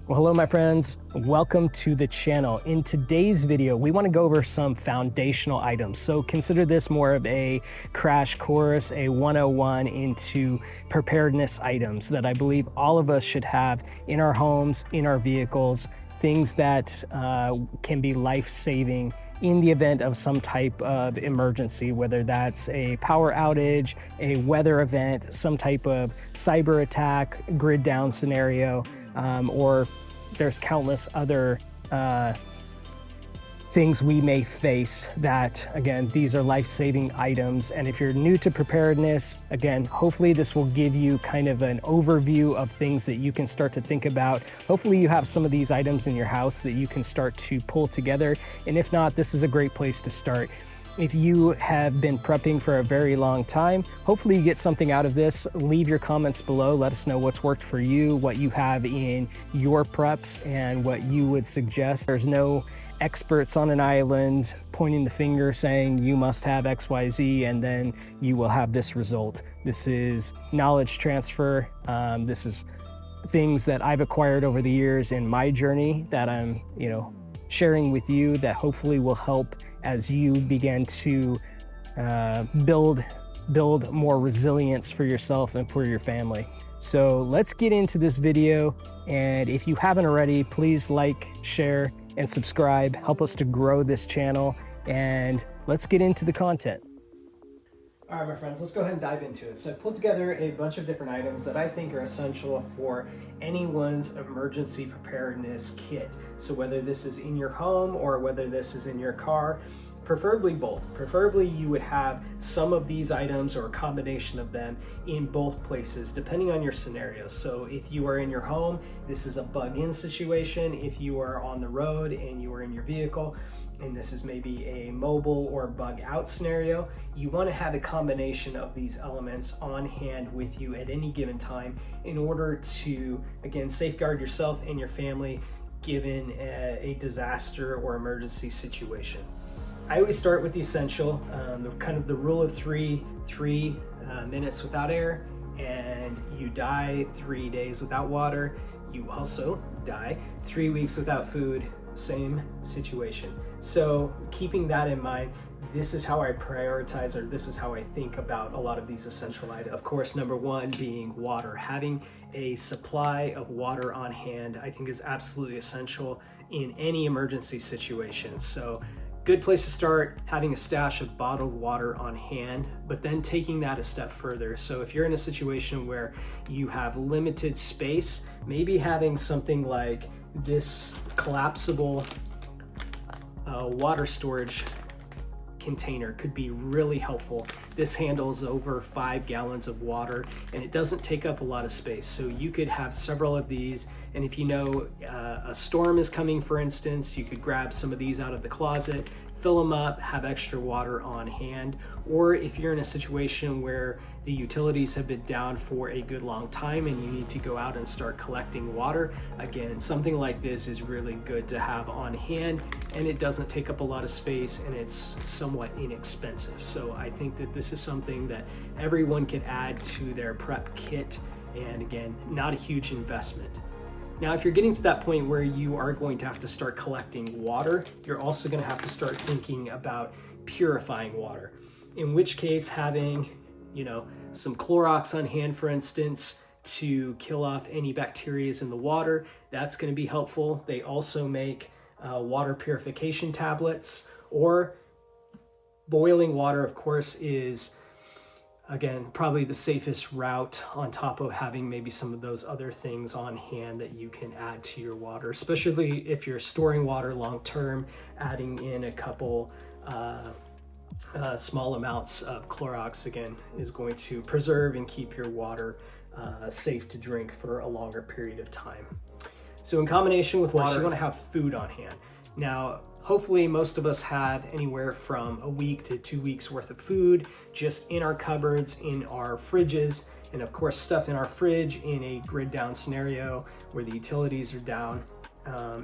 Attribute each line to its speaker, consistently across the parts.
Speaker 1: Well, hello, my friends. Welcome to the channel. In today's video, we want to go over some foundational items. So consider this more of a crash course, a 101 into preparedness items that I believe all of us should have in our homes, in our vehicles, things that can be life-saving in the event of some type of emergency, whether that's a power outage, a weather event, some type of cyber attack, grid down scenario, or there's countless other things we may face that, again, these are life-saving items. And if you're new to preparedness, again, hopefully this will give you kind of an overview of things that you can start to think about. Hopefully you have some of these items in your house that you can start to pull together. And if not, this is a great place to start. If you have been prepping for a very long time, hopefully you get something out of this. Leave your comments below. Let us know what's worked for you, what you have in your preps, and what you would suggest. There's no experts on an island pointing the finger saying you must have XYZ and then you will have this result. This is knowledge transfer. This is things that I've acquired over the years in my journey that I'm, sharing with you that hopefully will help as you begin to build more resilience for yourself and for your family. So let's get into this video. And if you haven't already, please like, share, and subscribe. Help us to grow this channel. And let's get into the content. All right, my friends, let's go ahead and dive into it. So I pulled together a bunch of different items that I think are essential for anyone's emergency preparedness kit. So whether this is in your home or whether this is in your car, preferably both. Preferably you would have some of these items or a combination of them in both places, depending on your scenario. So if you are in your home, this is a bug-in situation. If you are on the road and you are in your vehicle, and this is maybe a mobile or bug-out scenario, you want to have a combination of these elements on hand with you at any given time in order to, again, safeguard yourself and your family given a disaster or emergency situation. I always start with the essential, kind of the rule of three minutes without air, and you die 3 days without water. You also die 3 weeks without food, same situation. So keeping that in mind, this is how I prioritize, or this is how I think about a lot of these essential items. Of course, number one being water. Having a supply of water on hand, I think, is absolutely essential in any emergency situation. So good place to start, having a stash of bottled water on hand, but then taking that a step further. So if you're in a situation where you have limited space, maybe having something like this collapsible water storage container could be really helpful. This handles over 5 gallons of water and it doesn't take up a lot of space. So you could have several of these, and if you know a storm is coming, for instance, you could grab some of these out of the closet, fill them up, have extra water on hand. Or if you're in a situation where the utilities have been down for a good long time and you need to go out and start collecting water, again, something like this is really good to have on hand, and it doesn't take up a lot of space and it's somewhat inexpensive. So I think that this is something that everyone can add to their prep kit, and again, not a huge investment. Now, if you're getting to that point where you are going to have to start collecting water, you're also going to have to start thinking about purifying water, in which case having, some Clorox on hand, for instance, to kill off any bacteria in the water, that's going to be helpful. They also make water purification tablets, or boiling water, of course, is, again, probably the safest route, on top of having maybe some of those other things on hand that you can add to your water, especially if you're storing water long term. Adding in a couple small amounts of Clorox, again, is going to preserve and keep your water safe to drink for a longer period of time. So in combination with water, you want to have food on hand. Now, hopefully most of us have anywhere from a week to 2 weeks worth of food just in our cupboards, in our fridges, and of course stuff in our fridge in a grid down scenario where the utilities are down.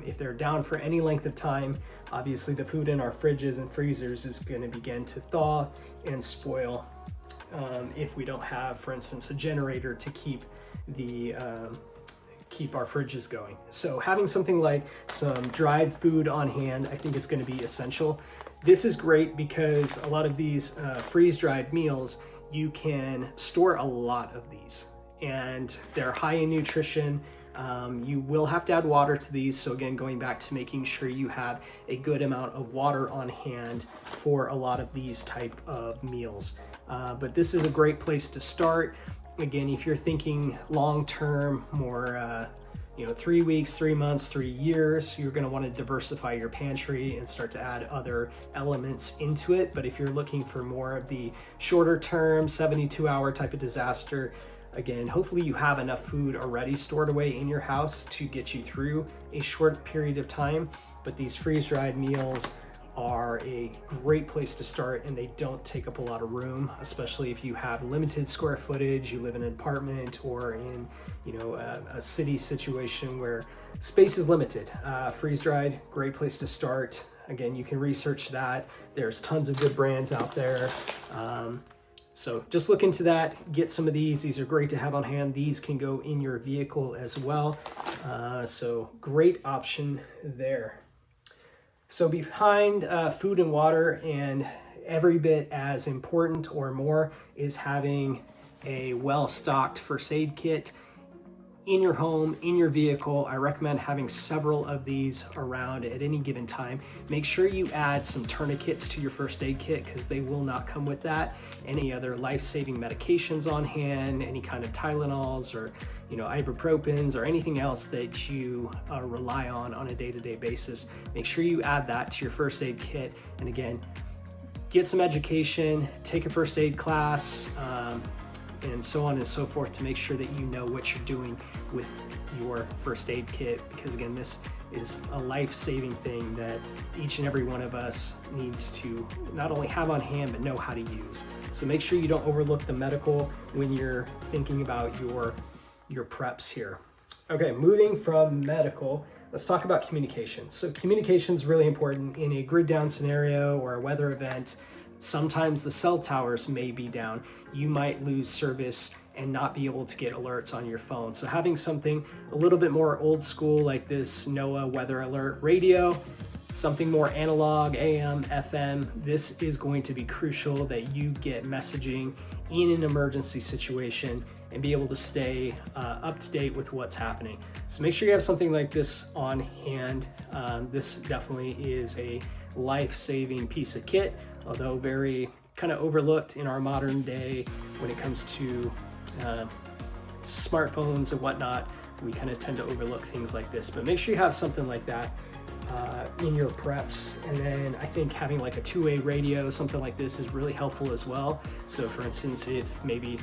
Speaker 1: If they're down for any length of time, obviously the food in our fridges and freezers is going to begin to thaw and spoil. If we don't have, for instance, a generator to keep the keep our fridges going. So having something like some dried food on hand, I think is going to be essential. This is great because a lot of these freeze-dried meals, you can store a lot of these, and they're high in nutrition. You will have to add water to these. So again, going back to making sure you have a good amount of water on hand for a lot of these type of meals. But this is a great place to start. Again, if you're thinking long-term, more, 3 weeks, 3 months, 3 years, you're going to want to diversify your pantry and start to add other elements into it. But if you're looking for more of the shorter term, 72-hour type of disaster, again, hopefully you have enough food already stored away in your house to get you through a short period of time. But these freeze-dried meals are a great place to start, and they don't take up a lot of room, especially if you have limited square footage, you live in an apartment or in a city situation where space is limited. Freeze-dried, great place to start. Again, you can research that. There's tons of good brands out there. So just look into that, get some of these. These are great to have on hand. These can go in your vehicle as well. So great option there. So behind food and water, and every bit as important or more, is having a well-stocked first aid kit in your home, in your vehicle. I recommend having several of these around at any given time. Make sure you add some tourniquets to your first aid kit, because they will not come with that. Any other life-saving medications on hand, any kind of Tylenols or ibuprofens or anything else that you rely on a day-to-day basis. Make sure you add that to your first aid kit. And again, get some education, take a first aid class, and so on and so forth, to make sure that you know what you're doing with your first aid kit, because again, this is a life-saving thing that each and every one of us needs to not only have on hand, but know how to use. So make sure you don't overlook the medical when you're thinking about your preps here. Okay, moving from medical, let's talk about communication. So communication is really important in a grid down scenario or a weather event. Sometimes the cell towers may be down. You might lose service and not be able to get alerts on your phone. So having something a little bit more old school, like this NOAA weather alert radio, something more analog, AM, FM, this is going to be crucial that you get messaging in an emergency situation and be able to stay up to date with what's happening. So make sure you have something like this on hand. This definitely is a life-saving piece of kit, although very kind of overlooked in our modern day when it comes to smartphones and whatnot. We kind of tend to overlook things like this, but make sure you have something like that in your preps. And then I think having like a two-way radio, something like this, is really helpful as well. So for instance, if maybe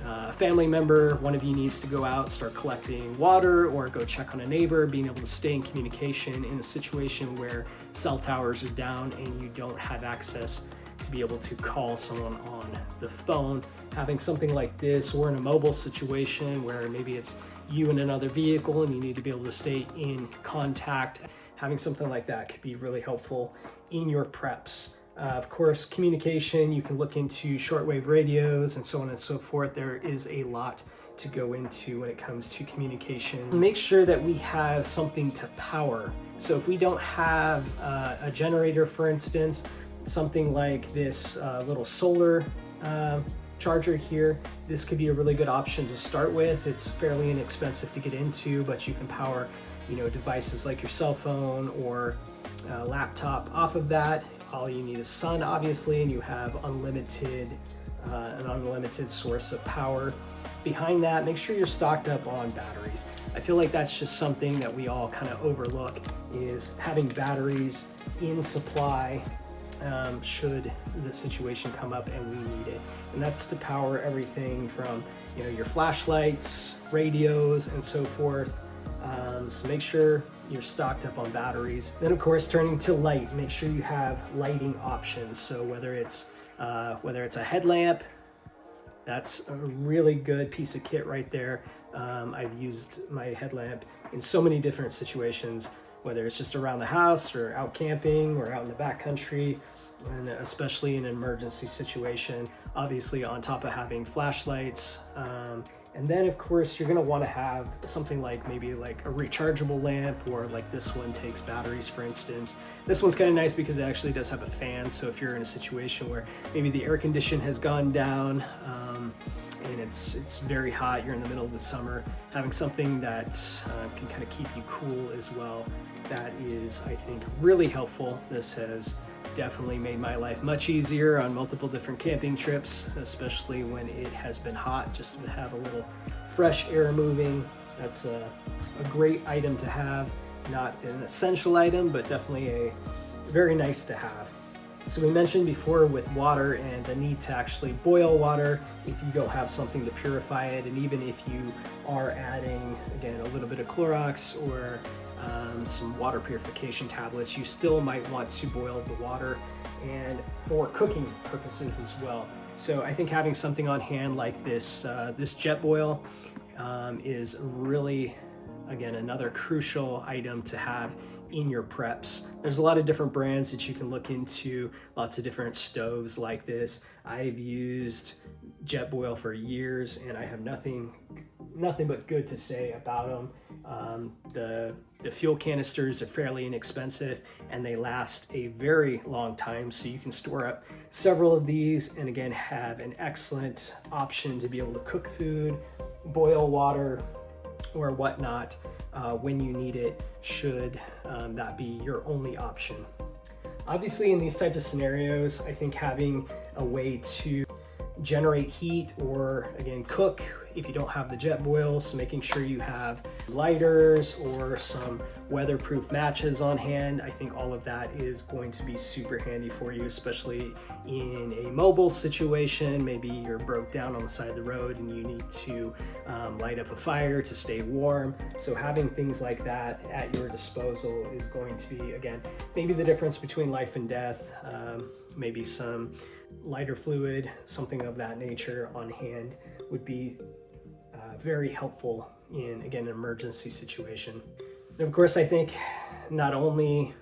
Speaker 1: a family member, one of you needs to go out, start collecting water, or go check on a neighbor, being able to stay in communication in a situation where cell towers are down and you don't have access to be able to call someone on the phone. Having something like this, or in a mobile situation where maybe it's you in another vehicle and you need to be able to stay in contact, having something like that could be really helpful in your preps. Of course, communication, you can look into shortwave radios and so on and so forth. There is a lot to go into when it comes to communication. Make sure that we have something to power. So if we don't have a generator, for instance, something like this little solar charger here, this could be a really good option to start with. It's fairly inexpensive to get into, but you can power devices like your cell phone or laptop off of that. All you need is sun, obviously, and you have an unlimited source of power. Behind that, make sure you're stocked up on batteries. I feel like that's just something that we all kind of overlook, is having batteries in supply should the situation come up and we need it. And that's to power everything from your flashlights, radios, and so forth. So make sure you're stocked up on batteries. Then of course, turning to light, make sure you have lighting options. So whether it's a headlamp, that's a really good piece of kit right there. I've used my headlamp in so many different situations, whether it's just around the house or out camping or out in the backcountry, and especially in an emergency situation. Obviously, on top of having flashlights, And then of course, you're gonna wanna have something like maybe like a rechargeable lamp, or like this one takes batteries, for instance. This one's kind of nice because it actually does have a fan. So if you're in a situation where maybe the air condition has gone down, and it's very hot, you're in the middle of the summer, having something that can kind of keep you cool as well, that is, I think, really helpful. This has definitely made my life much easier on multiple different camping trips, especially when it has been hot. Just to have a little fresh air moving, that's a great item to have. Not an essential item, but definitely a very nice to have. So we mentioned before with water and the need to actually boil water if you don't have something to purify it, and even if you are adding, again, a little bit of Clorox or some water purification tablets, you still might want to boil the water, and for cooking purposes as well. So I think having something on hand like this jet boil is really, again, another crucial item to have in your preps. There's a lot of different brands that you can look into, lots of different stoves like this. I've used Jetboil for years and I have nothing but good to say about them. The fuel canisters are fairly inexpensive and they last a very long time, so you can store up several of these and again have an excellent option to be able to cook food, boil water, or whatnot when you need it, should that be your only option. Obviously, in these types of scenarios, I think having a way to generate heat or again cook if you don't have the jet boil, so making sure you have lighters or some weatherproof matches on hand. I think all of that is going to be super handy for you, especially in a mobile situation. Maybe you're broke down on the side of the road and you need to light up a fire to stay warm. So having things like that at your disposal is going to be, again, maybe the difference between life and death. Maybe some lighter fluid, something of that nature on hand would be very helpful in, again, an emergency situation. And of course, I think not only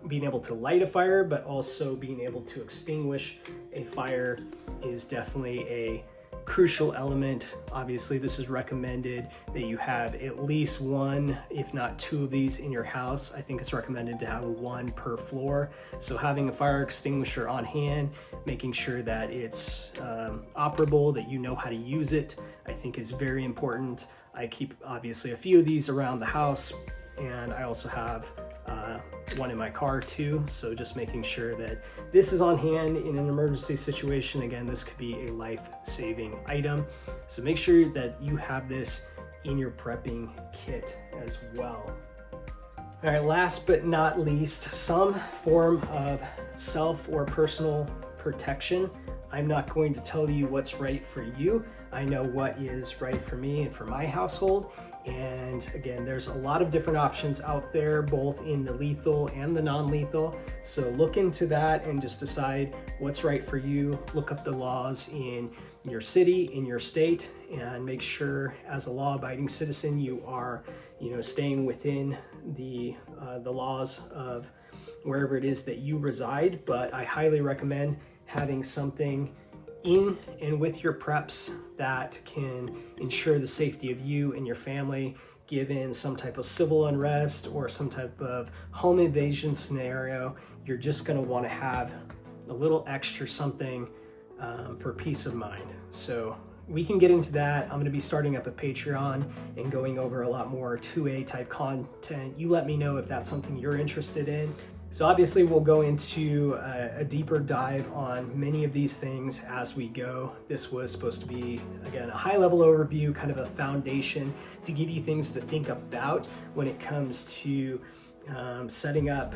Speaker 1: being able to light a fire, but also being able to extinguish a fire is definitely a crucial element. Obviously, this is recommended that you have at least one, if not two of these in your house. I think it's recommended to have one per floor. So having a fire extinguisher on hand, making sure that it's operable, that you know how to use it, I think is very important. I keep obviously a few of these around the house, and I also have one in my car too. So just making sure that this is on hand in an emergency situation. Again, this could be a life-saving item. So make sure that you have this in your prepping kit as well. All right, last but not least, some form of self or personal protection. I'm not going to tell you what's right for you. I know what is right for me and for my household. And again, there's a lot of different options out there, both in the lethal and the non-lethal. So look into that and just decide what's right for you. Look up the laws in your city, in your state, and make sure as a law-abiding citizen you are, staying within the laws of wherever it is that you reside. But I highly recommend having something in and with your preps that can ensure the safety of you and your family, given some type of civil unrest or some type of home invasion scenario. You're just going to want to have a little extra something for peace of mind. So we can get into that. I'm going to be starting up a Patreon and going over a lot more 2A type content. You let me know if that's something you're interested in. So obviously we'll go into a deeper dive on many of these things as we go. This was supposed to be, again, a high-level overview, kind of a foundation to give you things to think about when it comes to setting up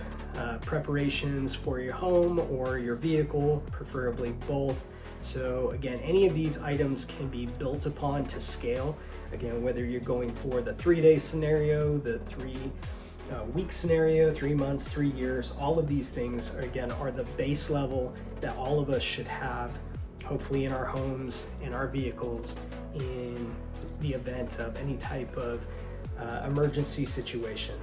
Speaker 1: preparations for your home or your vehicle, preferably both. So again, any of these items can be built upon to scale. Again, whether you're going for the 3-day scenario, the 3-week scenario, 3 months, 3 years, all of these things are the base level that all of us should have, hopefully in our homes, in our vehicles, in the event of any type of emergency situation.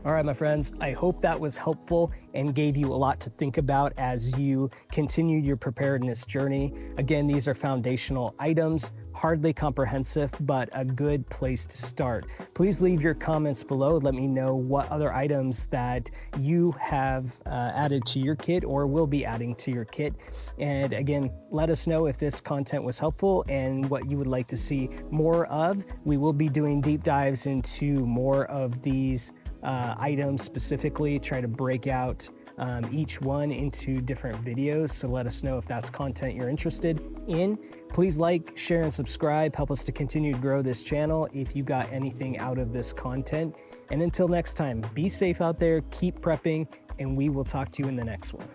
Speaker 1: All right, my friends, I hope that was helpful and gave you a lot to think about as you continue your preparedness journey. Again, these are foundational items, hardly comprehensive, but a good place to start. Please leave your comments below. Let me know what other items that you have added to your kit or will be adding to your kit. And again, let us know if this content was helpful and what you would like to see more of. We will be doing deep dives into more of these items specifically, try to break out each one into different videos. So let us know if that's content you're interested in. Please like, share, and subscribe. Help us to continue to grow this channel if you got anything out of this content. And until next time, be safe out there, keep prepping, and we will talk to you in the next one.